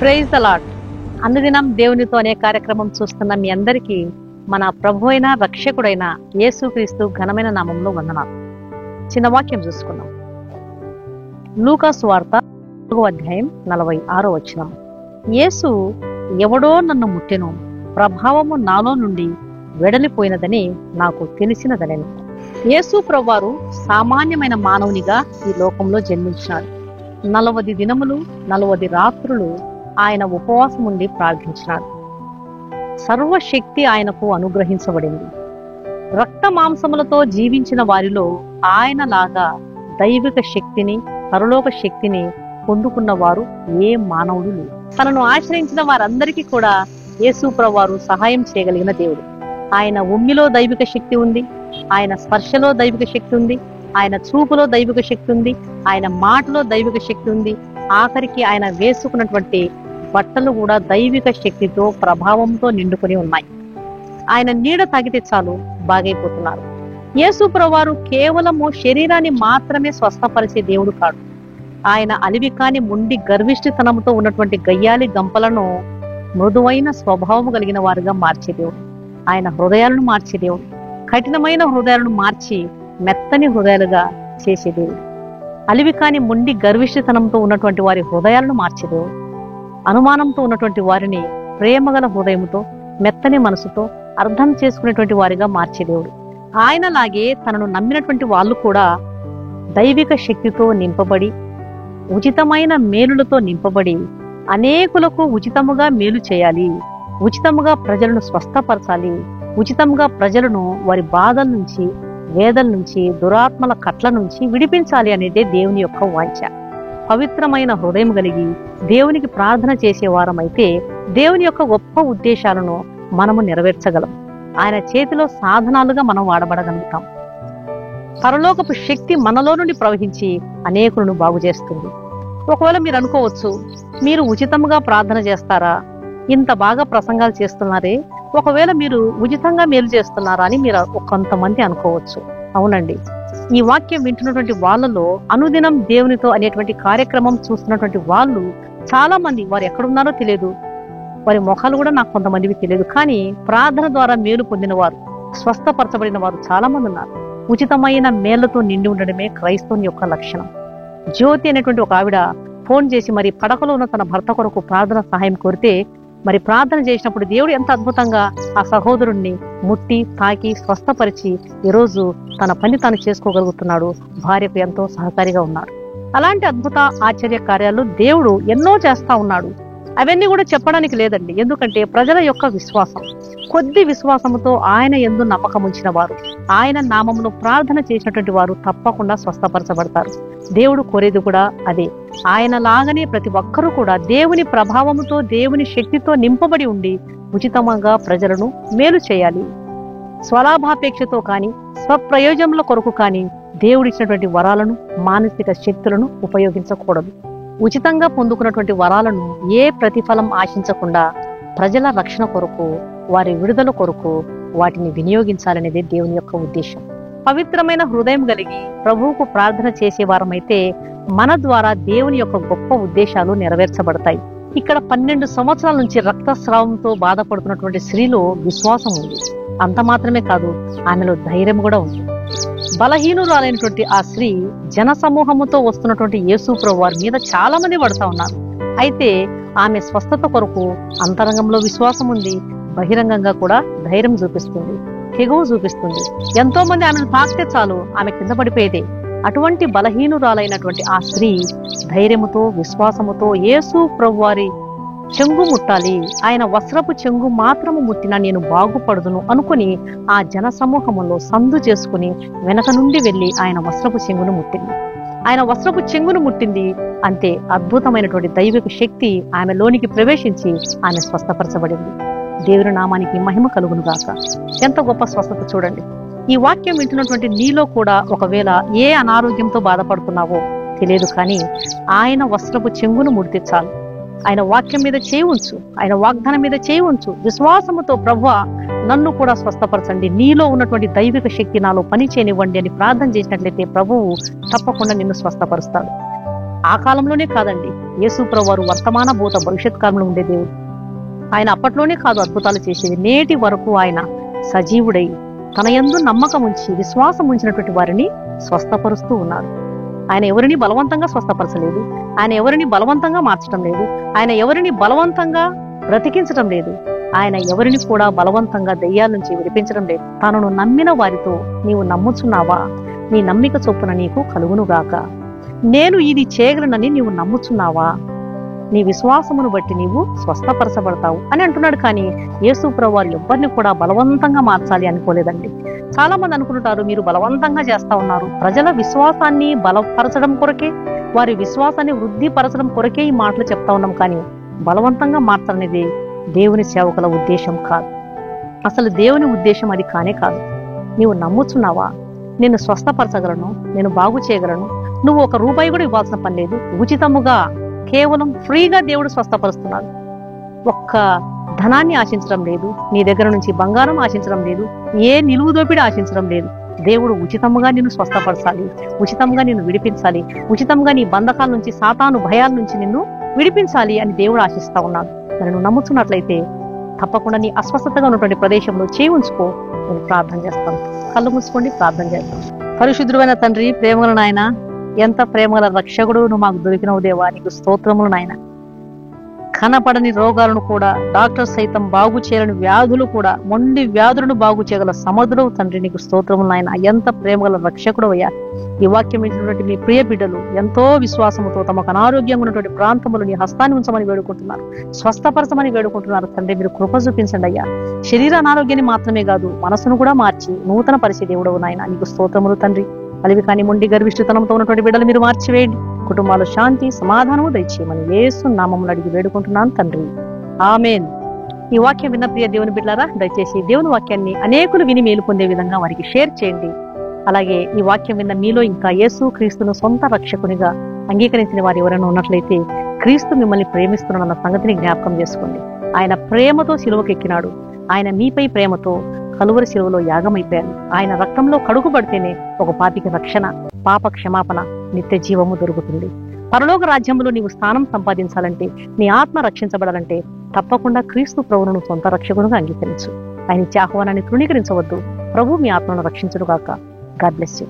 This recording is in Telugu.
Praise the lord. అనుదినం దేవునితో అనే కార్యక్రమం చూస్తున్న మీ అందరికీ మన ప్రభు అయిన రక్షకుడైన యేసుక్రీస్తు ఘనమైన నామంలో వందనాలు. చిన్న వాక్యం చూసుకున్నాం. లూకా సువార్త 4వ అధ్యాయం 46వ వచనం. యేసు ఎవడో నన్ను ముట్టెను, ప్రభావము నాలో నుండి వెడలిపోయినదని నాకు తెలిసినదనెను. యేసు ప్రభువారు సామాన్యమైన మానవునిగా ఈ లోకంలో జన్మించినాడు. 40 దినములు 40 రాత్రులు ఆయన ఉపవాసం ఉండి ప్రార్థించినాడు. సర్వశక్తి ఆయనకు అనుగ్రహించబడింది. రక్త మాంసములతో జీవించిన వారిలో ఆయనలాగా దైవిక శక్తిని, పరలోక శక్తిని పొందుకున్న వారు ఏ మానవుడు లేరు. తనను ఆశ్రయించిన వారందరికీ కూడా యేసు ప్రభువారు సహాయం చేయగలిగిన దేవుడు. ఆయన ఉమ్మిలో దైవిక శక్తి ఉంది, ఆయన స్పర్శలో దైవిక శక్తి ఉంది, ఆయన చూపులో దైవిక శక్తి ఉంది, ఆయన మాటలో దైవిక శక్తి ఉంది. ఆఖరికి ఆయన వేసుకున్నటువంటి బట్టలు కూడా దైవిక శక్తితో, ప్రభావంతో నిండుకొని ఉన్నాయి. ఆయన నీడ తాగితే చాలు బాగైపోతున్నారు. యేసు ప్రభువారు కేవలము శరీరాన్ని మాత్రమే స్వస్థపరిచే దేవుడు కాడు. ఆయన అలివి కాని ముండి గర్విష్ఠతనంతో ఉన్నటువంటి గయ్యాలి గంపలను మృదువైన స్వభావం కలిగిన వారుగా మార్చే దేవుడు. ఆయన హృదయాలను మార్చే దేవుడు. కఠినమైన హృదయాలను మార్చి మెత్తని హృదయాలుగా చేసే దేవుడు. అలివి కాని ముండి గర్విష్ఠతనంతో ఉన్నటువంటి వారి హృదయాలను మార్చే దేవుడు. అనుమానంతో ఉన్నటువంటి వారిని ప్రేమగల హృదయంతో, మెత్తని మనసుతో అర్థం చేసుకునేటువంటి వారిగా మార్చే దేవుడు. ఆయనలాగే తనను నమ్మినటువంటి వాళ్ళు కూడా దైవిక శక్తితో నింపబడి, ఉచితమైన మేలులతో నింపబడి, అనేకులకు ఉచితముగా మేలు చేయాలి, ఉచితముగా ప్రజలను స్వస్థపరచాలి, ఉచితంగా ప్రజలను వారి బాధల నుంచి, వేదల నుంచి, దురాత్మల కట్ల నుంచి విడిపించాలి అనేదే దేవుని యొక్క వాంఛ. పవిత్రమైన హృదయం కలిగి దేవునికి ప్రార్థన చేసేవారమైతే దేవుని యొక్క గొప్ప ఉద్దేశాలను మనము నెరవేర్చగలం. ఆయన చేతిలో సాధనాలుగా మనం వాడబడగలుగుతాం. పరలోకపు శక్తి మనలో నుండి ప్రవహించి అనేకులను బాగు చేస్తుంది. ఒకవేళ మీరు అనుకోవచ్చు, మీరు ఉచితంగా ప్రార్థన చేస్తారా, ఇంత బాగా ప్రసంగాలు చేస్తున్నారే, ఒకవేళ మీరు ఉచితంగా మేలు చేస్తున్నారా అని మీరు కొంతమంది అనుకోవచ్చు. అవునండి, ఈ వాక్యం వింటున్నటువంటి వాళ్ళలో అనుదినం దేవునితో అనేటువంటి కార్యక్రమం చూస్తున్నటువంటి వాళ్ళు చాలా మంది, వారు ఎక్కడున్నారో తెలియదు, వారి ముఖాలు కూడా నాకు కొంతమందివి తెలియదు, కానీ ప్రార్థన ద్వారా మేలు పొందిన వారు, స్వస్థపరచబడిన వారు చాలా మంది ఉన్నారు. ఉచితమైన మేళ్లతో నిండి ఉండడమే క్రైస్తవుని యొక్క లక్షణం. జ్యోతి అనేటువంటి ఒక ఆవిడ ఫోన్ చేసి మరి పడకలో ఉన్న తన భర్త కొరకు ప్రార్థన సహాయం కోరితే, మరి ప్రార్థన చేసినప్పుడు దేవుడు ఎంత అద్భుతంగా ఆ సహోదరుణ్ణి ముట్టి, తాకి, స్వస్థపరిచి ఈరోజు తన పని తాను చేసుకోగలుగుతున్నాడు. భార్యకు ఎంతో సహకారిగా ఉన్నాడు. అలాంటి అద్భుత ఆశ్చర్య కార్యాలు దేవుడు ఎన్నో చేస్తా ఉన్నాడు. అవన్నీ కూడా చెప్పడానికి లేదండి. ఎందుకంటే ప్రజల యొక్క విశ్వాసం, కొద్ది విశ్వాసముతో ఆయన యందు నమ్మకం ఉంచిన వారు, ఆయన నామమును ప్రార్థన చేసినటువంటి వారు తప్పకుండా స్వస్థపరచబడతారు. దేవుడు కోరేది కూడా అదే. ఆయన లాగానే ప్రతి ఒక్కరూ కూడా దేవుని ప్రభావముతో, దేవుని శక్తితో నింపబడి ఉండి ఉచితంగా ప్రజలను మేలు చేయాలి. స్వలాభాపేక్షతో కానీ, స్వప్రయోజనముల కొరకు కానీ దేవుడిచ్చినటువంటి వరాలను, మానసిక శక్తులను ఉపయోగించకూడదు. ఉచితంగా పొందుకున్నటువంటి వరాలను ఏ ప్రతిఫలం ఆశించకుండా ప్రజల రక్షణ కొరకు, వారి విడుదల కొరకు వాటిని వినియోగించాలనేదే దేవుని యొక్క ఉద్దేశం. పవిత్రమైన హృదయం కలిగి ప్రభువుకు ప్రార్థన చేసేవారమైతే మన ద్వారా దేవుని యొక్క గొప్ప ఉద్దేశాలు నెరవేర్చబడతాయి. ఇక్కడ 12 సంవత్సరాల నుంచి రక్తస్రావంతో బాధపడుతున్నటువంటి స్త్రీలో విశ్వాసం ఉంది. అంత మాత్రమే కాదు, ఆమెలో ధైర్యం కూడా ఉంది. బలహీనురాలైనటువంటి ఆ స్త్రీ జన సమూహముతో వస్తున్నటువంటి యేసు ప్రభు వారి మీద చాలా మంది పడతా ఉన్నారు. అయితే ఆమె స్వస్థత కొరకు అంతరంగంలో విశ్వాసం ఉంది, బహిరంగంగా కూడా ధైర్యం చూపిస్తుంది, తెగువ చూపిస్తుంది. ఎంతో మంది ఆమెను తాకితే చాలు ఆమె కింద పడిపోయేదే. అటువంటి బలహీనురాలైనటువంటి ఆ స్త్రీ ధైర్యముతో, విశ్వాసముతో యేసు ప్రభు వారి చెంగు ముట్టాలి, ఆయన వస్త్రపు చెంగు మాత్రము ముట్టినా నేను బాగుపడుదును అనుకుని ఆ జన సమూహంలో సందు చేసుకుని వెనక నుండి వెళ్లి ఆయన వస్త్రపు చెంగును ముట్టింది. ఆయన వస్త్రపు చెంగును ముట్టింది. అంతే, అద్భుతమైనటువంటి దైవిక శక్తి ఆమెలోనికి ప్రవేశించి ఆమె స్వస్థపరచబడింది. దేవుని నామానికి మహిమ కలుగును గాక. ఎంత గొప్ప స్వస్థత చూడండి. ఈ వాక్యం వింటున్నటువంటి నీలో కూడా ఒకవేళ ఏ అనారోగ్యంతో బాధపడుతున్నావో తెలియదు, కానీ ఆయన వస్త్రపు చెంగును ముడితే చాలు. ఆయన వాక్యం మీద చేయి ఉంచు, ఆయన వాగ్దానం మీద చేయి ఉంచు. విశ్వాసముతో ప్రభువా నన్ను కూడా స్వస్థపరచండి, నీలో ఉన్నటువంటి దైవిక శక్తి నాలో పని చేయనివ్వండి అని ప్రార్థన చేసినట్లయితే ప్రభువు తప్పకుండా నిన్ను స్వస్థపరుస్తాడు. ఆ కాలంలోనే కాదండి, యేసు ప్రభు వారు వర్తమాన భూత భవిష్యత్ కాలంలో ఉండే దేవుడు. ఆయన అప్పట్లోనే కాదు అద్భుతాలు చేసేది, నేటి వరకు ఆయన సజీవుడై తన యందు నమ్మకం ఉంచి విశ్వాసం ఉంచినటువంటి వారిని స్వస్థపరుస్తూ ఉన్నాడు. ఆయన ఎవరిని బలవంతంగా స్వస్థపరచలేదు, ఆయన ఎవరిని బలవంతంగా మార్చడం లేదు, ఆయన ఎవరిని బలవంతంగా బ్రతికించడం లేదు, ఆయన ఎవరిని కూడా బలవంతంగా దెయ్యాల నుంచి విడిపించడం లేదు. తనను నమ్మిన వారితో నీవు నమ్ముచున్నావా? నీ నమ్మిక చొప్పున నీకు కలుగునుగాక. నేను ఇది చేయగలనని నీవు నమ్ముచున్నావా? నీ విశ్వాసమును బట్టి నీవు స్వస్థపరచబడతావు అని అంటున్నాడు. కానీ యేసు ప్రభు వారు ఎవరిని కూడా బలవంతంగా మార్చాలి అనుకోలేదండి. చాలా మంది అనుకుంటారు మీరు బలవంతంగా చేస్తా ఉన్నారు. ప్రజల విశ్వాసాన్ని బలపరచడం కొరకే, వారి విశ్వాసాన్ని వృద్ధిపరచడం కొరకే ఈ మాటలు చెప్తా ఉన్నాం. కానీ బలవంతంగా మార్చనేది దేవుని సేవకుల ఉద్దేశం కాదు. అసలు దేవుని ఉద్దేశం అది కానే కాదు. నీవు నమ్ముచున్నావా? నేను స్వస్థపరచగలను, నేను బాగు చేయగలను, నువ్వు ఒక రూపాయి కూడా ఇవ్వాల్సిన పని లేదు, ఉచితముగా కేవలం ఫ్రీగా దేవుడు స్వస్థపరుస్తున్నాడు. ఒక్క ధనాన్ని ఆశించడం లేదు, నీ దగ్గర నుంచి బంగారం ఆశించడం లేదు, ఏ నిలువు దోపిడి ఆశించడం లేదు. దేవుడు ఉచితంగా నిన్ను స్వస్థపరచాలి, ఉచితంగా నిన్ను విడిపించాలి, ఉచితంగా నీ బంధకాల నుంచి, సాతాను భయాల నుంచి నిన్ను విడిపించాలి అని దేవుడు ఆశిస్తా ఉన్నాడు. మరి నువ్వు నమ్ముతున్నట్లయితే తప్పకుండా నీ అస్వస్థతగా ఉన్నటువంటి ప్రదేశంలో చేయి ఉంచుకో. నేను ప్రార్థన చేస్తాను. కళ్ళు మూసుకోండి, ప్రార్థన చేస్తాను. పరిశుద్ధుడైన తండ్రి, ప్రేమగల నాయన, ఎంత ప్రేమగల రక్షకుడు నువ్వు మాకు దొరికినవు దేవా, నీకు స్తోత్రములు నాయన. కనపడని రోగాలను కూడా, డాక్టర్ సైతం బాగు చేయని వ్యాధులు కూడా, మొండి వ్యాధులను బాగు చేయగల సమర్థుడు తండ్రి, నీకు స్తోత్రములు నాయన. ఎంత ప్రేమగల రక్షకుడు అయ్యా. ఈ వాక్యం ఇచ్చినటువంటి మీ ప్రియ బిడ్డలు ఎంతో విశ్వాసముతో తమకు అనారోగ్యంగా ఉన్నటువంటి ప్రాంతములు నీ హస్తాన్ని ఉంచమని వేడుకుంటున్నారు, స్వస్థపరచమని వేడుకుంటున్నారు తండ్రి. మీరు కృప చూపించండి అయ్యా. శరీర అనారోగ్యాన్ని మాత్రమే కాదు, మనసును కూడా మార్చి నూతన పరిచయ దేవుడవు నాయన. నీకు స్తోత్రములు తండ్రి. అలివి కాని మొండి గర్విష్ఠతనంతో ఉన్నటువంటి బిడ్డలు మీరు మార్చివేయండి. కుటుంబాలు శాంతి సమాధానము దయచేయమని యేసు నామములో అడిగి వేడుకుంటున్నాను తండ్రి, ఆమేన్. ఈ వాక్యం విన్న ప్రియ దేవుని బిడ్డలారా, దయచేసి దేవుని వాక్యాన్ని అనేకులు విని మేలు పొందే విధంగా వారికి షేర్ చేయండి. అలాగే ఈ వాక్యం విన్న మీలో ఇంకా యేసు క్రీస్తును సొంత రక్షకునిగా అంగీకరించిన వారు ఎవరైనా ఉన్నట్లయితే క్రీస్తు మిమ్మల్ని ప్రేమిస్తున్నాడన్న సంగతిని జ్ఞాపకం చేసుకోండి. ఆయన ప్రేమతో సిలువకెక్కినాడు. ఆయన మీపై ప్రేమతో కలువరి శిలువలో యాగమైపోయారు. ఆయన రక్తంలో కడుగుబడితేనే ఒక పాపికి రక్షణ, పాప క్షమాపణ, నిత్య జీవము దొరుకుతుంది. పరలోక రాజ్యంలో నీవు స్థానం సంపాదించాలంటే, నీ ఆత్మ రక్షించబడాలంటే తప్పకుండా క్రీస్తు ప్రభువును సొంత రక్షకునిగా అంగీకరించు. ఆయన ఇచ్చే ఆహ్వానాన్ని తృణీకరించవద్దు. ప్రభు మీ ఆత్మను రక్షించును గాక. God bless you.